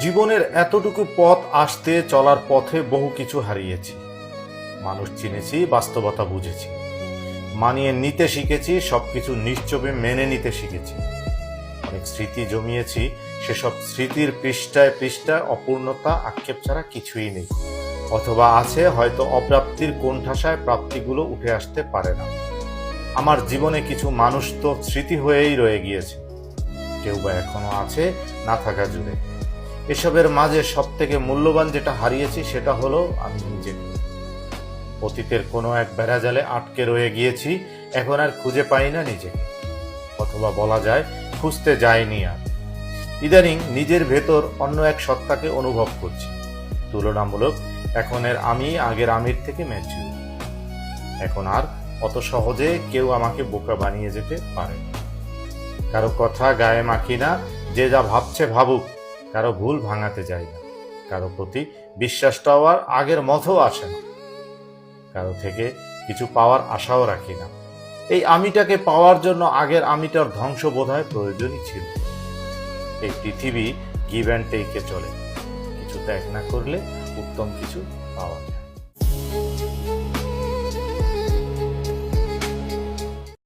জীবনের এতটুকু পথ আসতে চলার পথে বহু কিছু হারিয়েছি। মানুষ চিনেছি, বাস্তবতা বুঝেছি, মানিয়ে নিতে শিখেছি, সবকিছু নিশ্চবে মেনে নিতে শিখেছি। অনেক স্মৃতি জমিয়েছি, সেসব স্মৃতির পৃষ্ঠায় পৃষ্ঠায় অপূর্ণতা, আক্ষেপ ছাড়া কিছুই নেই, অথবা আছে হয়তো অপ্রাপ্তির কোণঠাসায় প্রাপ্তিগুলো উঠে আসতে পারে না। আমার জীবনে কিছু মানুষ তো স্মৃতি হয়েই রয়ে গিয়েছে, কেউ বা এখনো আছে না থাকা জুড়ে। এসবের মাঝে সব থেকে মূল্যবান যেটা হারিয়েছি সেটা হলো আমি নিজেকে। অতীতের কোনো এক বেড়াজালে আটকে রয়ে গিয়েছি, এখন আর খুঁজে পাই না নিজেকে, অথবা বলা যায় খুঁজতে যাইনি আর। ইদানিং নিজের ভেতর অন্য এক সত্তাকে অনুভব করছি। তুলনামূলক এখনের আমি আগের আমির থেকে ম্যাচিউর। এখন আর অত সহজে কেউ আমাকে বোকা বানিয়ে যেতে পারে না। কারো কথা গায়ে মাখি না, যে যা ভাবছে ভাবুক। কারো ভুল ভাঙাতে যাই না, কারো প্রতি বিশ্বাসটাও আর আগের মতো আসে না, কারো থেকে কিছু পাওয়ার আশাও রাখি না। এই আমিটাকে পাওয়ার জন্য আগের আমিটার ধ্বংস বোধহয় প্রয়োজনই ছিল। এই পৃথিবী গিভ অ্যান্ড টেকে চলে, কিছু ত্যাগ না করলে উত্তম কিছু পাওয়া যায়।